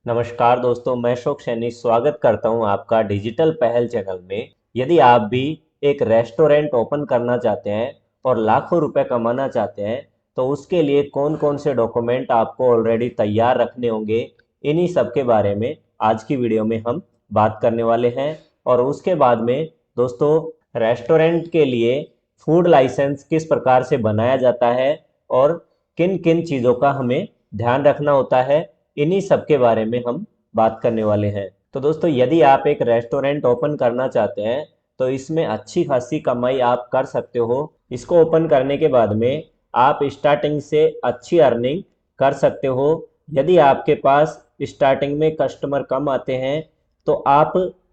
नमस्कार दोस्तों, मैं शोक सैनी स्वागत करता हूं आपका डिजिटल पहल चैनल में। यदि आप भी एक रेस्टोरेंट ओपन करना चाहते हैं और लाखों रुपए कमाना चाहते हैं, तो उसके लिए कौन कौन से डॉक्यूमेंट आपको ऑलरेडी तैयार रखने होंगे, इन्हीं सब के बारे में आज की वीडियो में हम बात करने वाले हैं। और उसके बाद में दोस्तों, रेस्टोरेंट के लिए फूड लाइसेंस किस प्रकार से बनाया जाता है और किन किन चीज़ों का हमें ध्यान रखना होता है, इन्हीं सब के बारे में हम बात करने वाले हैं। तो दोस्तों, यदि आप एक रेस्टोरेंट ओपन करना चाहते हैं तो इसमें अच्छी खासी कमाई आप कर सकते हो। इसको ओपन करने के बाद में आप स्टार्टिंग से अच्छी अर्निंग कर सकते हो। यदि आपके पास स्टार्टिंग में कस्टमर कम आते हैं तो आप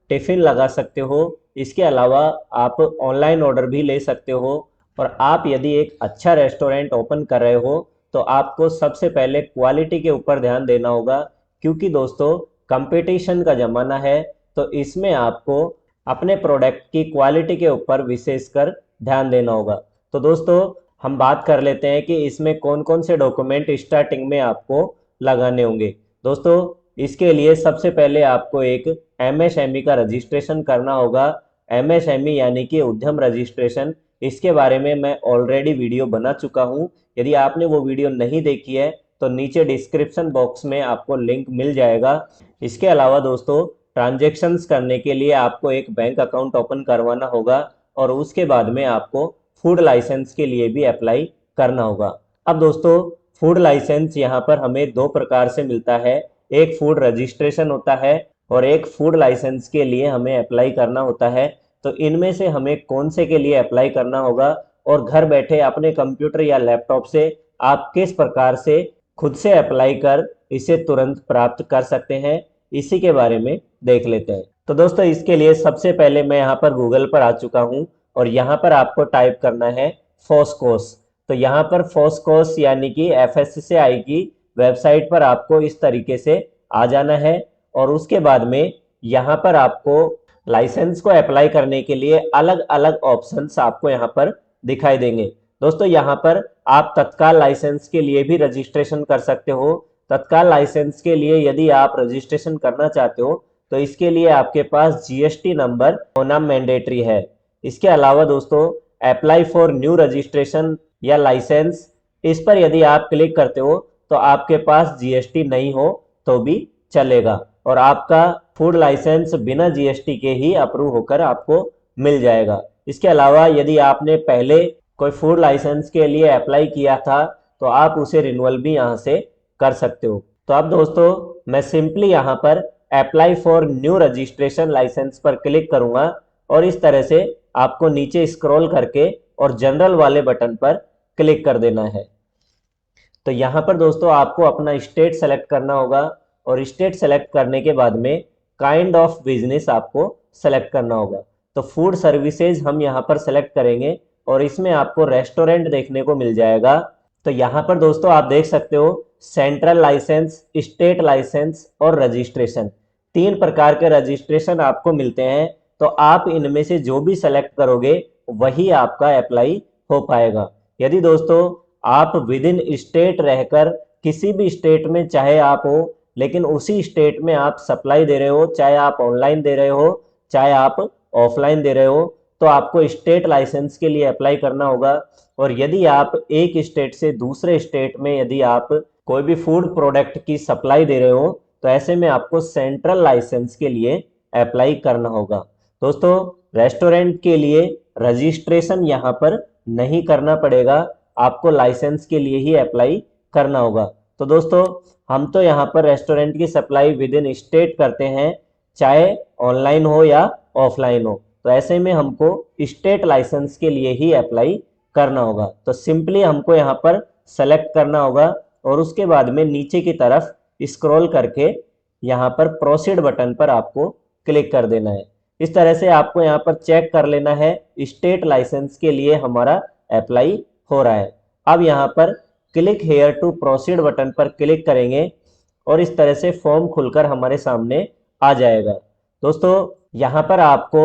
टिफ़िन लगा सकते हो। इसके अलावा आप ऑनलाइन ऑर्डर भी ले सकते हो। और आप यदि एक अच्छा रेस्टोरेंट ओपन कर रहे हो तो आपको सबसे पहले क्वालिटी के ऊपर ध्यान देना होगा, क्योंकि दोस्तों कंपटीशन का ज़माना है। तो इसमें आपको अपने प्रोडक्ट की क्वालिटी के ऊपर विशेषकर ध्यान देना होगा। तो दोस्तों, हम बात कर लेते हैं कि इसमें कौन कौन से डॉक्यूमेंट स्टार्टिंग में आपको लगाने होंगे। दोस्तों, इसके लिए सबसे पहले आपको एक एमएसएमई का रजिस्ट्रेशन करना होगा। एमएसएमई यानी कि उद्यम रजिस्ट्रेशन, इसके बारे में मैं ऑलरेडी वीडियो बना चुका हूँ। यदि आपने वो वीडियो नहीं देखी है तो नीचे डिस्क्रिप्शन बॉक्स में आपको लिंक मिल जाएगा। इसके अलावा दोस्तों, ट्रांजैक्शंस करने के लिए आपको एक बैंक अकाउंट ओपन करवाना होगा और उसके बाद में आपको फूड लाइसेंस के लिए भी अप्लाई करना होगा। अब दोस्तों, फूड लाइसेंस यहाँ पर हमें दो प्रकार से मिलता है। एक फूड रजिस्ट्रेशन होता है और एक फूड लाइसेंस के लिए हमें अप्लाई करना होता है। तो इनमें से हमें कौन से के लिए अप्लाई करना होगा और घर बैठे अपने कंप्यूटर या लैपटॉप से आप किस प्रकार से खुद से अप्लाई कर इसे तुरंत प्राप्त कर सकते हैं, इसी के बारे में देख लेते हैं। तो दोस्तों, इसके लिए सबसे पहले मैं यहाँ पर गूगल पर आ चुका हूँ और यहाँ पर आपको टाइप करना है फोस्कोस। तो यहाँ पर फोस्कोस यानी कि एफएससीआई की वेबसाइट पर आपको इस तरीके से आ जाना है। और उसके बाद में यहाँ पर आपको लाइसेंस को अप्लाई करने के लिए अलग अलग ऑप्शंस आपको यहाँ पर दिखाई देंगे। दोस्तों, यहाँ पर आप तत्काल लाइसेंस के लिए भी रजिस्ट्रेशन कर सकते हो। तत्काल लाइसेंस के लिए यदि आप रजिस्ट्रेशन करना चाहते हो तो इसके लिए आपके पास जीएसटी नंबर होना मैंडेटरी है। इसके अलावा दोस्तों, अप्लाई फॉर न्यू रजिस्ट्रेशन या लाइसेंस, इस पर यदि आप क्लिक करते हो तो आपके पास जीएसटी नहीं हो तो भी चलेगा और आपका फूड लाइसेंस बिना जीएसटी के ही अप्रूव होकर आपको मिल जाएगा। इसके अलावा यदि आपने पहले कोई फूड लाइसेंस के लिए अप्लाई किया था तो आप उसे रिन्यूअल भी यहाँ से कर सकते हो। तो अब दोस्तों, मैं सिंपली यहाँ पर apply for new registration licence पर क्लिक करूँगा और इस तरह से आपको नीचे स्क्रॉल करके और जनरल वाले बटन पर क्लिक कर देना है। तो यहाँ पर दोस्तों आपको अपना स्टेट सेलेक्ट करना होगा और स्टेट सेलेक्ट करने के बाद में काइंड ऑफ बिजनेस आपको सेलेक्ट करना होगा। तो फूड सर्विसेज हम यहाँ पर सेलेक्ट करेंगे और इसमें आपको रेस्टोरेंट देखने को मिल जाएगा। तो यहाँ पर दोस्तों आप देख सकते हो सेंट्रल लाइसेंस, स्टेट लाइसेंस और रजिस्ट्रेशन, तीन प्रकार के रजिस्ट्रेशन आपको मिलते हैं। तो आप इनमें से जो भी सेलेक्ट करोगे वही आपका अप्लाई हो पाएगा। यदि दोस्तों आप विद इन स्टेट रहकर किसी भी स्टेट में चाहे आप हो, लेकिन उसी स्टेट में आप सप्लाई दे रहे हो, चाहे आप ऑनलाइन दे रहे हो चाहे आप ऑफलाइन दे रहे हो, तो आपको स्टेट लाइसेंस के लिए अप्लाई करना होगा। और यदि आप एक स्टेट से दूसरे स्टेट में यदि आप कोई भी फूड प्रोडक्ट की सप्लाई दे रहे हो तो ऐसे में आपको सेंट्रल लाइसेंस के लिए अप्लाई करना होगा। दोस्तों, रेस्टोरेंट के लिए रजिस्ट्रेशन यहाँ पर नहीं करना पड़ेगा, आपको लाइसेंस के लिए ही अप्लाई करना होगा। तो दोस्तों, हम तो यहाँ पर रेस्टोरेंट की सप्लाई विद इन स्टेट करते हैं, चाहे ऑनलाइन हो या ऑफलाइन हो। तो ऐसे में हमको स्टेट लाइसेंस के लिए ही अप्लाई करना होगा। तो सिंपली हमको यहाँ पर सेलेक्ट करना होगा और उसके बाद में नीचे की तरफ स्क्रॉल करके यहाँ पर प्रोसीड बटन पर आपको क्लिक कर देना है। इस तरह से आपको यहाँ पर चेक कर लेना है स्टेट लाइसेंस के लिए हमारा अप्लाई हो रहा है। अब यहाँ पर click here to proceed button पर क्लिक करेंगे और इस तरह से फॉर्म खुलकर हमारे सामने आ जाएगा। दोस्तों, यहाँ पर आपको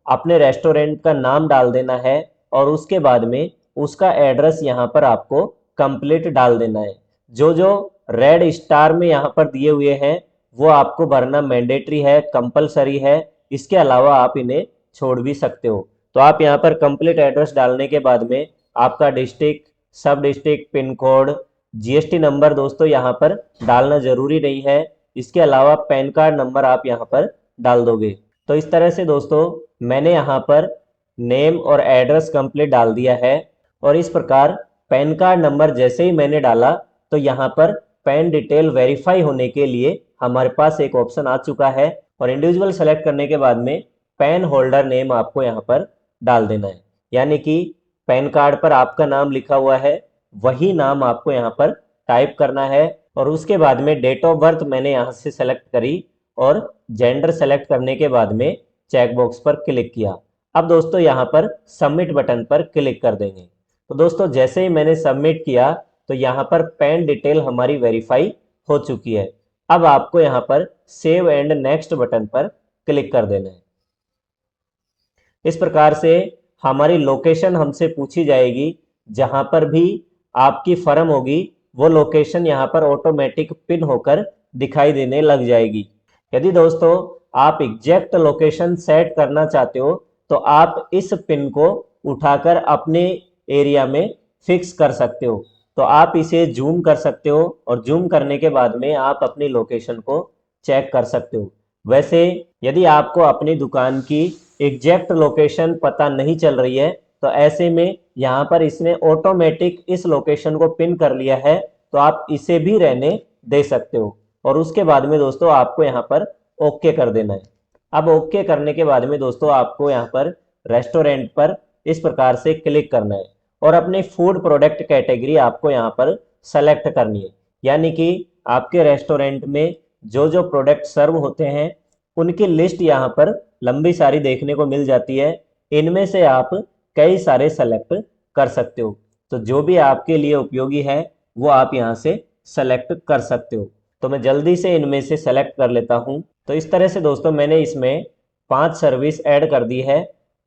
अपने रेस्टोरेंट का नाम डाल देना है और उसके बाद में उसका एड्रेस यहाँ पर आपको कंप्लीट डाल देना है। जो जो रेड स्टार में यहाँ पर दिए हुए हैं वो आपको भरना मैंडेटरी है, कंपलसरी है। इसके अलावा आप इन्हें छोड़ भी सकते हो। तो आप यहाँ पर कंप्लीट एड्रेस डालने के बाद में आपका डिस्ट्रिक्ट, सब district, pin code, GST number दोस्तों यहाँ पर डालना जरूरी नहीं है। इसके अलावा पैन कार्ड नंबर आप यहाँ पर डाल दोगे। तो इस तरह से दोस्तों मैंने यहाँ पर नेम और एड्रेस कंप्लीट डाल दिया है। और इस प्रकार पैन कार्ड नंबर जैसे ही मैंने डाला तो यहाँ पर पैन डिटेल वेरीफाई होने के लिए हमारे पास एक ऑप्शन आ चुका है। और इंडिविजुअल सेलेक्ट करने के बाद में पैन होल्डर नेम आपको यहाँ पर डाल देना है, यानी कि पैन कार्ड पर आपका नाम लिखा हुआ है वही नाम आपको यहाँ पर टाइप करना है। और उसके बाद में डेट ऑफ बर्थ मैंने यहाँ से सेलेक्ट करी और जेंडर सेलेक्ट करने के बाद में चेक बॉक्स पर क्लिक किया। अब दोस्तों यहाँ पर सबमिट बटन पर क्लिक कर देंगे। तो दोस्तों जैसे ही मैंने सबमिट किया तो यहाँ पर पैन डिटेल हमारी वेरीफाई हो चुकी है। अब आपको यहाँ पर सेव एंड नेक्स्ट बटन पर क्लिक कर देना है। इस प्रकार से हमारी लोकेशन हमसे पूछी जाएगी, जहां पर भी आपकी फर्म होगी वो लोकेशन यहाँ पर ऑटोमेटिक पिन होकर दिखाई देने लग जाएगी। यदि दोस्तों आप एग्जैक्ट लोकेशन सेट करना चाहते हो तो आप इस पिन को उठाकर अपने एरिया में फिक्स कर सकते हो। तो आप इसे जूम कर सकते हो और जूम करने के बाद में आप अपनी लोकेशन को चेक कर सकते हो। वैसे यदि आपको अपनी दुकान की एग्जैक्ट लोकेशन पता नहीं चल रही है तो ऐसे में यहाँ पर इसने ऑटोमेटिक इस लोकेशन को पिन कर लिया है, तो आप इसे भी रहने दे सकते हो। और उसके बाद में दोस्तों आपको यहाँ पर ओके कर देना है। अब ओके करने के बाद में दोस्तों आपको यहाँ पर रेस्टोरेंट पर इस प्रकार से क्लिक करना है और अपने फूड प्रोडक्ट कैटेगरी आपको यहाँ पर सेलेक्ट करनी है, यानी कि आपके रेस्टोरेंट में जो जो प्रोडक्ट सर्व होते हैं उनकी लिस्ट यहाँ पर लंबी सारी देखने को मिल जाती है। इनमें से आप कई सारे सेलेक्ट कर सकते हो। तो जो भी आपके लिए उपयोगी है वो आप यहाँ से सेलेक्ट कर सकते हो। तो मैं जल्दी से इनमें से सेलेक्ट कर लेता हूँ। तो इस तरह से दोस्तों मैंने इसमें 5 सर्विस ऐड कर दी है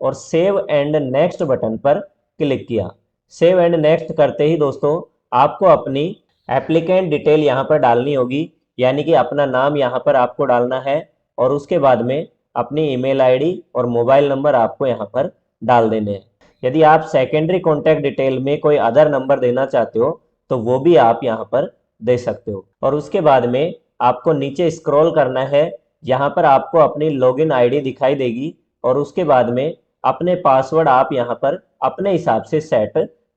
और सेव एंड नेक्स्ट बटन पर क्लिक किया। सेव एंड नेक्स्ट करते ही दोस्तों आपको अपनी एप्लीकेंट डिटेल यहाँ पर डालनी होगी, यानी कि अपना नाम यहाँ पर आपको डालना है और उसके बाद में अपनी ईमेल आईडी और मोबाइल नंबर आपको यहाँ पर डाल देने हैं। यदि आप सेकेंडरी कॉन्टैक्ट डिटेल में कोई अदर नंबर देना चाहते हो तो वो भी आप यहाँ पर दे सकते हो। और उसके बाद में आपको नीचे स्क्रॉल करना है, यहाँ पर आपको अपनी लॉगिन आईडी दिखाई देगी और उसके बाद में अपने पासवर्ड आप यहाँ पर अपने हिसाब से सेट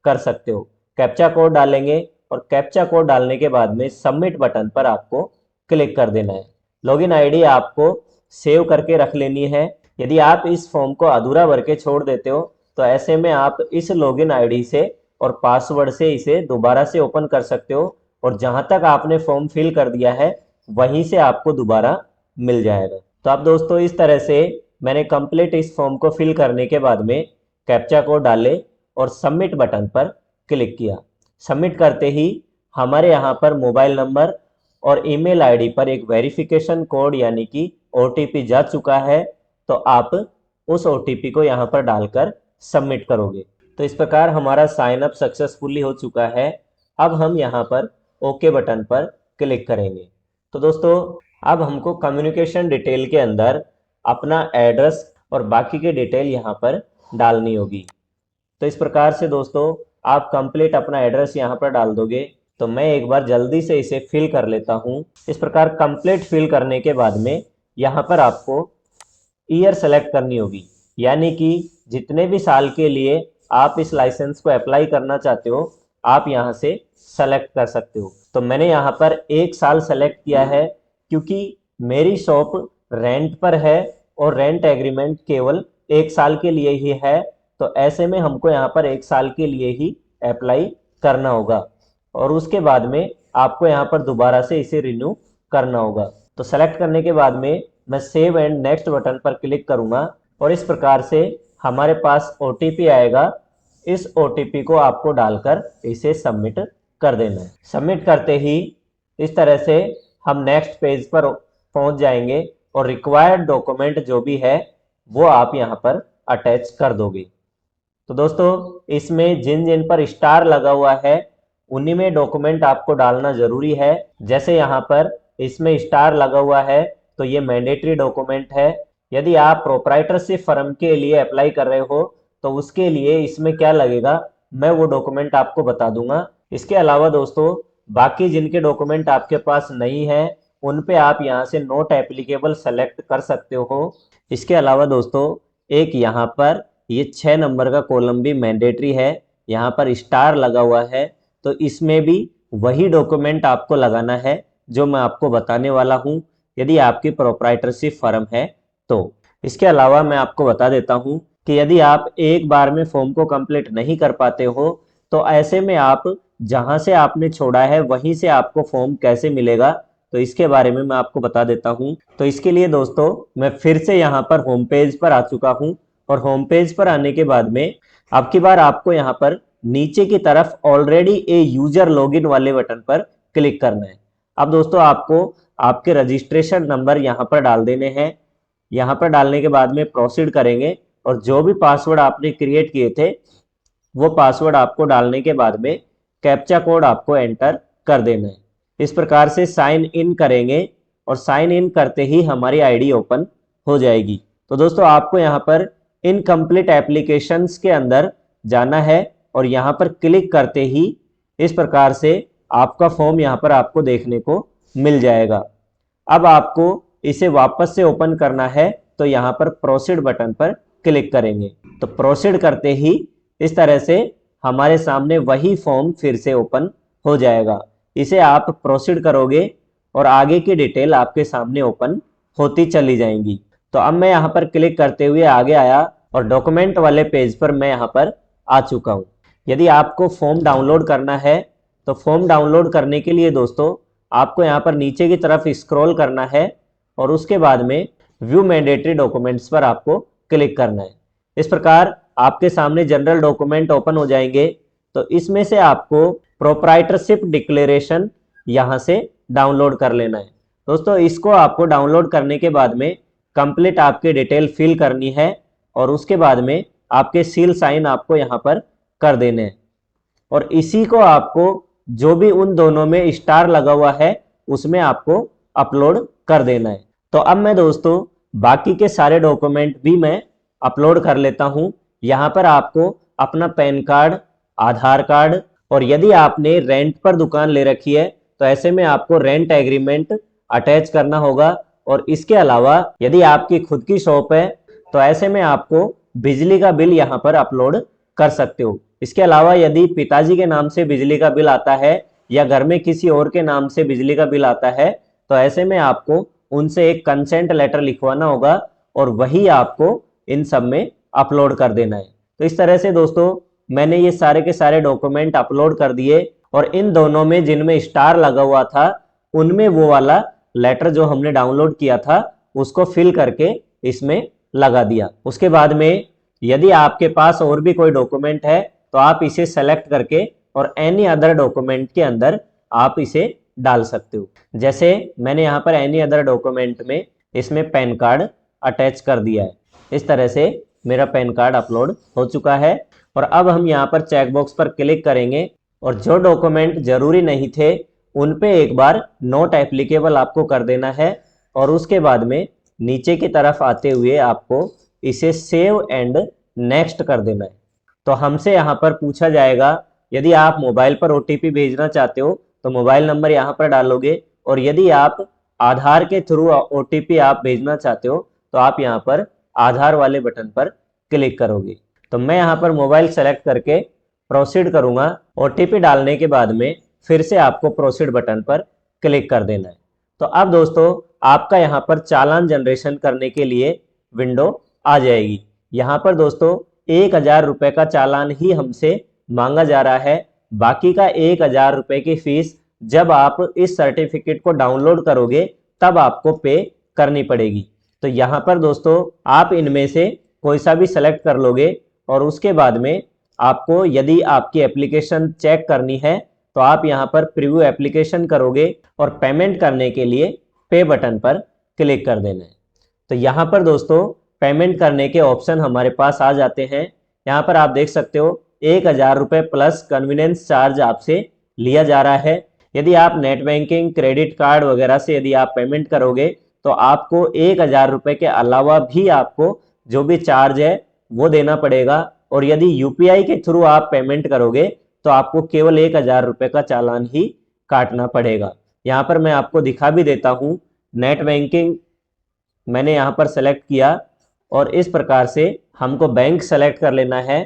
कर सकते हो। कैप्चा कोड डालेंगे और कैप्चा कोड डालने के बाद में सबमिट बटन पर आपको क्लिक कर देना है। लॉगिन आईडी आपको सेव करके रख लेनी है। यदि आप इस फॉर्म को अधूरा भर के छोड़ देते हो तो ऐसे में आप इस लॉगिन आईडी से और पासवर्ड से इसे दोबारा से ओपन कर सकते हो और जहां तक आपने फॉर्म फिल कर दिया है वहीं से आपको दोबारा मिल जाएगा। तो अब दोस्तों इस तरह से मैंने कंप्लीट इस फॉर्म को फिल करने के बाद में कैप्चा कोड डाले और सबमिट बटन पर क्लिक किया। सबमिट करते ही हमारे यहाँ पर मोबाइल नंबर और ईमेल आईडी पर एक वेरिफिकेशन कोड यानी कि ओटीपी जा चुका है। तो आप उस ओटीपी को यहाँ पर डालकर सबमिट करोगे। तो इस प्रकार हमारा साइन अप सक्सेसफुली हो चुका है। अब हम यहाँ पर ओके बटन पर क्लिक करेंगे। तो दोस्तों अब हमको कम्युनिकेशन डिटेल के अंदर अपना एड्रेस और बाकी की डिटेल यहाँ पर डालनी होगी। तो इस प्रकार से दोस्तों आप कंप्लीट अपना एड्रेस यहाँ पर डाल दोगे। तो मैं एक बार जल्दी से इसे फिल कर लेता हूँ। इस प्रकार कंप्लीट फिल करने के बाद में यहाँ पर आपको ईयर सेलेक्ट करनी होगी, यानी कि जितने भी साल के लिए आप इस लाइसेंस को अप्लाई करना चाहते हो आप यहाँ से सेलेक्ट कर सकते हो। तो मैंने यहाँ पर 1 साल सेलेक्ट किया है क्योंकि मेरी शॉप रेंट पर है और रेंट एग्रीमेंट केवल 1 साल के लिए ही है। तो ऐसे में हमको यहाँ पर 1 साल के लिए ही अप्लाई करना होगा और उसके बाद में आपको यहाँ पर दोबारा से इसे रिन्यू करना होगा। तो सेलेक्ट करने के बाद में मैं सेव एंड नेक्स्ट बटन पर क्लिक करूंगा और इस प्रकार से हमारे पास ओटीपी आएगा। इस ओटीपी को आपको डालकर इसे सबमिट कर देना है। सबमिट करते ही इस तरह से हम नेक्स्ट पेज पर पहुंच जाएंगे और रिक्वायर्ड डॉक्यूमेंट जो भी है वो आप यहाँ पर अटैच कर दोगे। तो दोस्तों इसमें जिन जिन पर स्टार लगा हुआ है उन्हीं में डॉक्यूमेंट आपको डालना जरूरी है। जैसे यहाँ पर इसमें स्टार लगा हुआ है तो ये मैंडेटरी डॉक्यूमेंट है। यदि आप प्रोप्राइटरशिप फर्म के लिए अप्लाई कर रहे हो तो उसके लिए इसमें क्या लगेगा, मैं वो डॉक्यूमेंट आपको बता दूंगा। इसके अलावा दोस्तों बाकी जिनके डॉक्यूमेंट आपके पास नहीं है उन पे आप यहाँ से नोट एप्लीकेबल सेलेक्ट कर सकते हो। इसके अलावा दोस्तों एक यहाँ पर ये 6 नंबर का कॉलम भी मैंडेटरी है, यहाँ पर स्टार लगा हुआ है, तो इसमें भी वही डॉक्यूमेंट आपको लगाना है जो मैं आपको बताने वाला हूँ यदि आपकी प्रोप्राइटरशिप फर्म है तो। इसके अलावा मैं आपको बता देता हूँ कि यदि आप एक बार में फॉर्म को कंप्लीट नहीं कर पाते हो तो ऐसे में आप जहां से आपने छोड़ा है वहीं से आपको फॉर्म कैसे मिलेगा, तो इसके बारे में मैं आपको बता देता हूं। तो इसके लिए दोस्तों मैं फिर से यहाँ पर होम पेज पर आ चुका हूं और होम पेज पर आने के बाद में अब की बार आपको यहाँ पर नीचे की तरफ ऑलरेडी ए यूजर लॉगिन वाले बटन पर क्लिक करना है। अब दोस्तों आपको आपके रजिस्ट्रेशन नंबर यहाँ पर डाल देने हैं। यहाँ पर डालने के बाद में प्रोसीड करेंगे और जो भी पासवर्ड आपने क्रिएट किए थे वो पासवर्ड आपको डालने के बाद में कैप्चा कोड आपको एंटर कर देना है। इस प्रकार से साइन इन करेंगे और साइन इन करते ही हमारी आईडी ओपन हो जाएगी। तो दोस्तों आपको यहाँ पर इनकम्प्लीट एप्लीकेशंस के अंदर जाना है और यहाँ पर क्लिक करते ही इस प्रकार से आपका फॉर्म यहाँ पर आपको देखने को मिल जाएगा। अब आपको इसे वापस से ओपन करना है तो यहाँ पर प्रोसीड बटन पर क्लिक करेंगे। तो प्रोसीड करते ही इस तरह से हमारे सामने वही फॉर्म फिर से ओपन हो जाएगा। इसे आप प्रोसीड करोगे और आगे की डिटेल आपके सामने ओपन होती चली जाएंगी। तो अब मैं यहाँ पर क्लिक करते हुए आगे आया और डॉक्यूमेंट वाले पेज पर मैं यहाँ पर आ चुका हूँ। यदि आपको फॉर्म डाउनलोड करना है तो फॉर्म डाउनलोड करने के लिए दोस्तों आपको यहाँ पर नीचे की तरफ स्क्रॉल करना है और उसके बाद में व्यू मैंडेटरी डॉक्यूमेंट्स पर आपको क्लिक करना है। इस प्रकार आपके सामने जनरल डॉक्यूमेंट ओपन हो जाएंगे। तो इसमें से आपको प्रोप्राइटरशिप डिक्लेरेशन यहाँ से डाउनलोड कर लेना है। दोस्तों इसको आपको डाउनलोड करने के बाद में कंप्लीट आपकी डिटेल फिल करनी है और उसके बाद में आपके सील साइन आपको यहाँ पर कर देने हैं और इसी को आपको जो भी उन दोनों में स्टार लगा हुआ है उसमें आपको अपलोड कर देना है। तो अब मैं दोस्तों बाकी के सारे डॉक्यूमेंट भी मैं अपलोड कर लेता हूं। यहाँ पर आपको अपना पैन कार्ड, आधार कार्ड और यदि आपने रेंट पर दुकान ले रखी है तो ऐसे में आपको रेंट एग्रीमेंट अटैच करना होगा। और इसके अलावा यदि आपकी खुद की शॉप है तो ऐसे में आपको बिजली का बिल यहाँ पर अपलोड कर सकते हो। इसके अलावा यदि पिताजी के नाम से बिजली का बिल आता है या घर में किसी और के नाम से बिजली का बिल आता है तो ऐसे में आपको उनसे एक कंसेंट लेटर लिखवाना होगा और वही आपको इन सब में अपलोड कर देना है। तो इस तरह से दोस्तों मैंने ये सारे के सारे डॉक्यूमेंट अपलोड कर दिए और इन दोनों में जिनमें स्टार लगा हुआ था उनमें वो वाला लेटर जो हमने डाउनलोड किया था उसको फिल करके इसमें लगा दिया। उसके बाद में यदि आपके पास और भी कोई डॉक्यूमेंट है तो आप इसे सेलेक्ट करके और एनी अदर डॉक्यूमेंट के अंदर आप इसे डाल सकते हो। जैसे मैंने यहाँ पर एनी अदर डॉक्यूमेंट में इसमें पैन कार्ड अटैच कर दिया है। इस तरह से मेरा पैन कार्ड अपलोड हो चुका है और अब हम यहाँ पर चेकबॉक्स पर क्लिक करेंगे और जो डॉक्यूमेंट जरूरी नहीं थे उन पे एक बार नोट एप्लीकेबल आपको कर देना है और उसके बाद में नीचे की तरफ आते हुए आपको इसे सेव एंड नेक्स्ट कर देना है। तो हमसे यहाँ पर पूछा जाएगा यदि आप मोबाइल पर ओटीपी भेजना चाहते हो तो मोबाइल नंबर यहाँ पर डालोगे और यदि आप आधार के थ्रू ओटीपी आप भेजना चाहते हो तो आप यहाँ पर आधार वाले बटन पर क्लिक करोगे। तो मैं यहाँ पर मोबाइल सेलेक्ट करके प्रोसीड करूँगा। ओटीपी डालने के बाद में फिर से आपको प्रोसीड बटन पर क्लिक कर देना है। तो अब दोस्तों आपका यहाँ पर चालान जनरेशन करने के लिए विंडो आ जाएगी। यहाँ पर दोस्तों 1000 रुपये का चालान ही हमसे मांगा जा रहा है। बाकी का 1000 रुपये की फीस जब आप इस सर्टिफिकेट को डाउनलोड करोगे तब आपको पे करनी पड़ेगी। तो यहाँ पर दोस्तों आप इनमें से कोई सा भी सेलेक्ट कर लोगे और उसके बाद में आपको यदि आपकी एप्लीकेशन चेक करनी है तो आप यहाँ पर प्रीव्यू एप्लीकेशन करोगे और पेमेंट करने के लिए पे बटन पर क्लिक कर देना है। तो यहाँ पर दोस्तों पेमेंट करने के ऑप्शन हमारे पास आ जाते हैं। यहाँ पर आप देख सकते हो 1000 रुपये प्लस कन्वीनियंस चार्ज आपसे लिया जा रहा है। यदि आप नेट बैंकिंग, क्रेडिट कार्ड वगैरह से यदि आप पेमेंट करोगे तो आपको 1,000 रुपए के अलावा भी आपको जो भी चार्ज है वो देना पड़ेगा। और यदि यूपीआई के थ्रू आप पेमेंट करोगे तो आपको केवल 1,000 रुपए का चालान ही काटना पड़ेगा। यहाँ पर मैं आपको दिखा भी देता हूँ, नेट बैंकिंग मैंने यहाँ पर सेलेक्ट किया और इस प्रकार से हमको बैंक सेलेक्ट कर लेना है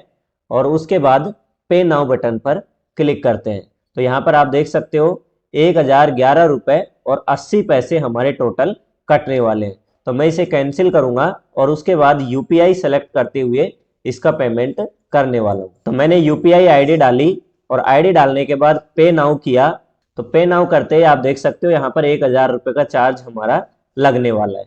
और उसके बाद पे नाउ बटन पर क्लिक करते हैं। तो यहाँ पर आप देख सकते हो 1,011 रुपए और 80 पैसे हमारे टोटल कटने वाले हैं। तो मैं इसे कैंसिल करूंगा और उसके बाद यूपीआई सेलेक्ट करते हुए इसका पेमेंट करने वाला हूँ। तो मैंने यूपीआई आईडी डाली और आईडी डालने के बाद पे नाउ किया। तो पे नाउ करते ही आप देख सकते हो यहाँ पर 1,000 रुपए का चार्ज हमारा लगने वाला है।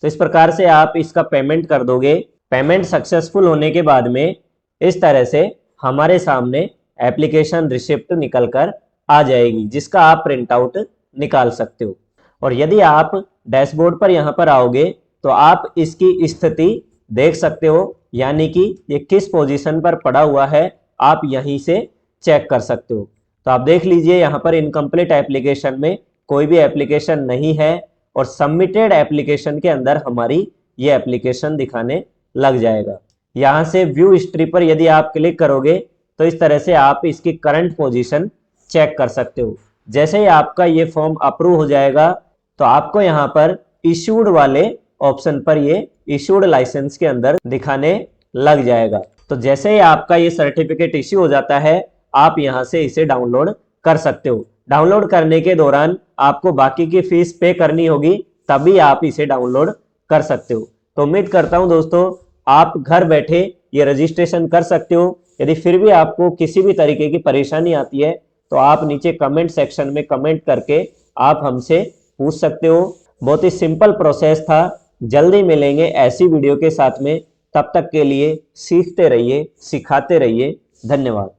तो इस प्रकार से आप इसका पेमेंट कर दोगे। पेमेंट सक्सेसफुल होने के बाद में इस तरह से हमारे सामने एप्लीकेशन रिसिप्ट निकल कर आ जाएगी, जिसका आप प्रिंट आउट निकाल सकते हो। और यदि आप डैशबोर्ड पर यहाँ पर आओगे तो आप इसकी स्थिति देख सकते हो, यानी कि ये किस पोजीशन पर पड़ा हुआ है आप यहीं से चेक कर सकते हो। तो आप देख लीजिए यहाँ पर इनकम्प्लीट एप्लीकेशन में कोई भी एप्लीकेशन नहीं है और सबमिटेड एप्लीकेशन के अंदर हमारी ये एप्लीकेशन दिखाने लग जाएगा। यहाँ से व्यू हिस्ट्री पर यदि आप क्लिक करोगे तो इस तरह से आप इसकी करंट पोजीशन चेक कर सकते हो। जैसे ही आपका ये फॉर्म अप्रूव हो जाएगा तो आपको यहाँ पर इश्यूड वाले ऑप्शन पर ये इश्यूड लाइसेंस के अंदर दिखाने लग जाएगा। तो जैसे ही आपका ये सर्टिफिकेट इश्यू हो जाता है आप यहाँ से इसे डाउनलोड कर सकते हो। डाउनलोड करने के दौरान आपको बाकी की फीस पे करनी होगी, तभी आप इसे डाउनलोड कर सकते हो। तो उम्मीद करता हूं दोस्तों आप घर बैठे ये रजिस्ट्रेशन कर सकते हो। यदि फिर भी आपको किसी भी तरीके की परेशानी आती है तो आप नीचे कमेंट सेक्शन में कमेंट करके आप हमसे पूछ सकते हो। बहुत ही सिंपल प्रोसेस था। जल्दी मिलेंगे ऐसी वीडियो के साथ में, तब तक के लिए सीखते रहिए, सिखाते रहिए। धन्यवाद।